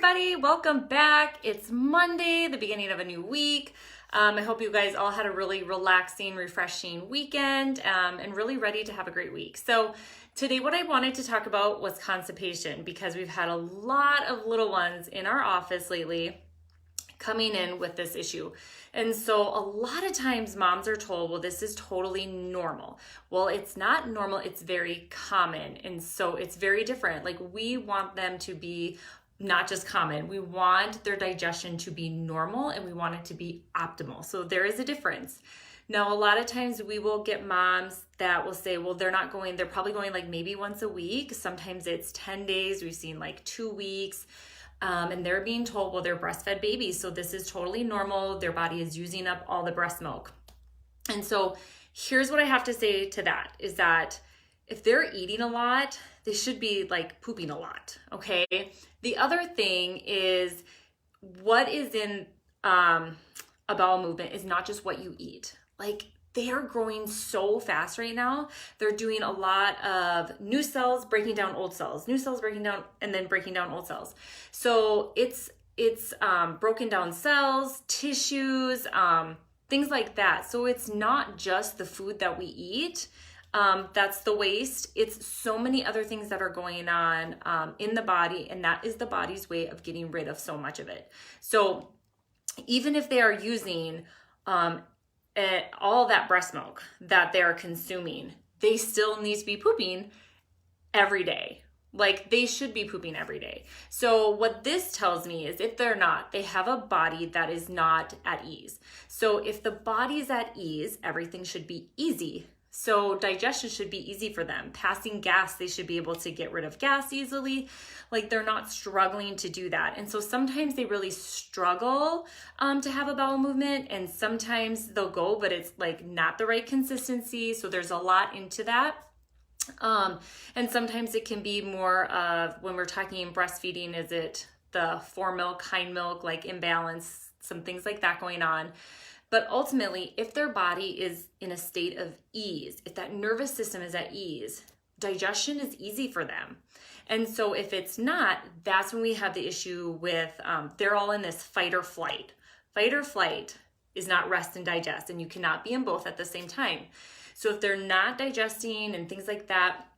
everybody, welcome back. It's Monday, the beginning of a new week. I hope you guys all had a really relaxing, refreshing weekend and really ready to have a great week. So today what I wanted to talk about was constipation because we've had a lot of little ones in our office lately coming in with this issue. And so a lot of times moms are told, well, this is totally normal. Well, it's not normal, it's very common. And so it's very different. Like we want them to be not just common, we want their digestion to be normal and we want it to be optimal. So there is a difference. Now, a lot of times we will get moms that will say, well, they're probably going like maybe once a week. Sometimes it's 10 days. We've seen like 2 weeks. And they're being told, well, they're breastfed babies, so this is totally normal. Their body is using up all the breast milk. And so here's what I have to say to that is that if they're eating a lot, they should be like pooping a lot, okay? The other thing is what is in a bowel movement is not just what you eat. Like they are growing so fast right now. They're doing a lot of new cells breaking down old cells, new cells breaking down and then breaking down old cells. So it's broken down cells, tissues, things like that. So it's not just the food that we eat. That's the waste. It's so many other things that are going on in the body, and that is the body's way of getting rid of so much of it. So even if they are using all that breast milk that they are consuming, they still need to be pooping every day. Like they should be pooping every day. So what this tells me is if they're not, they have a body that is not at ease. So if the body's at ease, everything should be easy. So digestion should be easy for them. Passing gas, they should be able to get rid of gas easily. Like they're not struggling to do that. And so sometimes they really struggle to have a bowel movement, and sometimes they'll go, but it's like not the right consistency. So there's a lot into that. And sometimes it can be more of when we're talking breastfeeding, is it the fore milk, hind milk, like imbalance, some things like that going on. But ultimately, if their body is in a state of ease, if that nervous system is at ease, digestion is easy for them. And so if it's not, that's when we have the issue with, they're all in this fight or flight. Fight or flight is not rest and digest, and you cannot be in both at the same time. So if they're not digesting and things like that,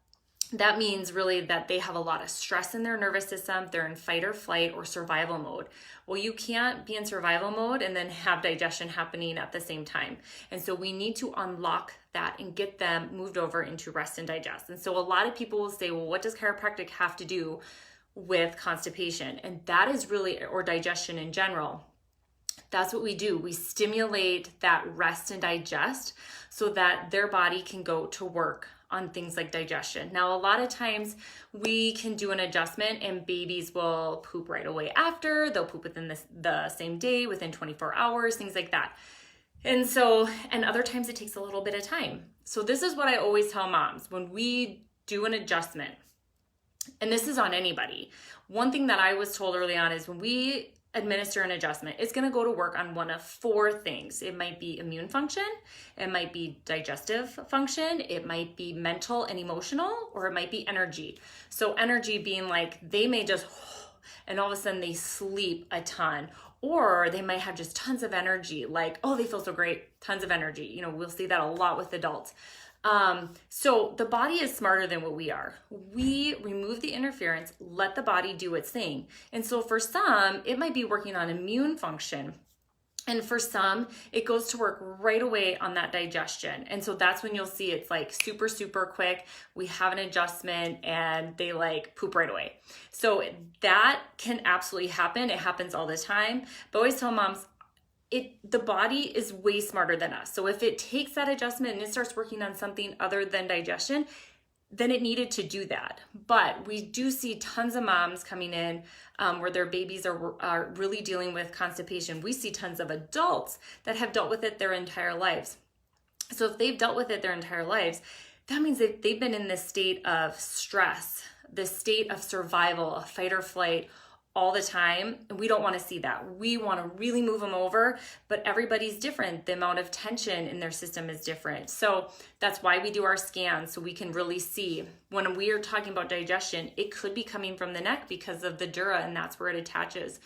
that means really that they have a lot of stress in their nervous system. They're in fight or flight or survival mode. Well, you can't be in survival mode and then have digestion happening at the same time. And so we need to unlock that and get them moved over into rest and digest. And so a lot of people will say, well, what does chiropractic have to do with constipation? And that is really, or digestion in general. That's what we do. We stimulate that rest and digest so that their body can go to work on things like digestion. Now, a lot of times we can do an adjustment and babies will poop right away after. They'll poop within the same day, within 24 hours, things like that. And other times it takes a little bit of time. So this is what I always tell moms when we do an adjustment, and this is on anybody. One thing that I was told early on is when we administer an adjustment, it's going to go to work on one of 4 things. It might be immune function, it might be digestive function, it might be mental and emotional, or it might be energy. So energy being like they may just and all of a sudden they sleep a ton, or they might have just tons of energy, like, oh, they feel so great, tons of energy. You know, we'll see that a lot with adults. So the body is smarter than what we are. We remove the interference, let the body do its thing. And so for some, it might be working on immune function. And for some, it goes to work right away on that digestion. And so that's when you'll see it's like super, super quick. We have an adjustment and they like poop right away. So that can absolutely happen. It happens all the time. But I always tell moms, the body is way smarter than us. So if it takes that adjustment and it starts working on something other than digestion, then it needed to do that. But we do see tons of moms coming in where their babies are really dealing with constipation. We see tons of adults that have dealt with it their entire lives. So if they've dealt with it their entire lives, that means that they've been in this state of stress, this state of survival, of fight or flight, all the time, and we don't want to see that. We want to really move them over, but everybody's different. The amount of tension in their system is different. So that's why we do our scans, so we can really see. When we are talking about digestion, it could be coming from the neck because of the dura, and that's where it attaches,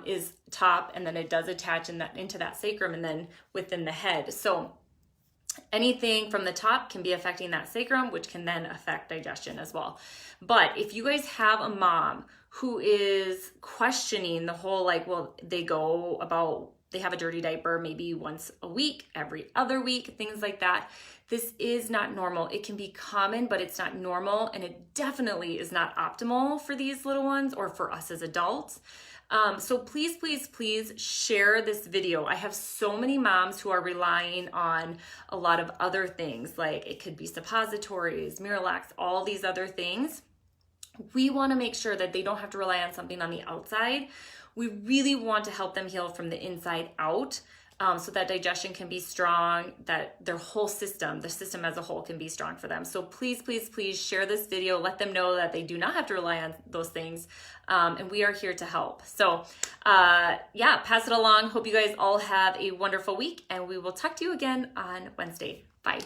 is top, and then it does attach into that sacrum and then within the head. So anything from the top can be affecting that sacrum, which can then affect digestion as well. But if you guys have a mom who is questioning the whole, like, well, they have a dirty diaper maybe once a week, every other week, things like that. This is not normal. It can be common, but it's not normal. And it definitely is not optimal for these little ones or for us as adults. So please, please, please share this video. I have so many moms who are relying on a lot of other things, like it could be suppositories, Miralax, all these other things. We want to make sure that they don't have to rely on something on the outside. We really want to help them heal from the inside out, so that digestion can be strong, that their whole system, the system as a whole, can be strong for them. So please, please, please share this video. Let them know that they do not have to rely on those things, and we are here to help. So yeah, pass it along. Hope you guys all have a wonderful week, and we will talk to you again on Wednesday. Bye.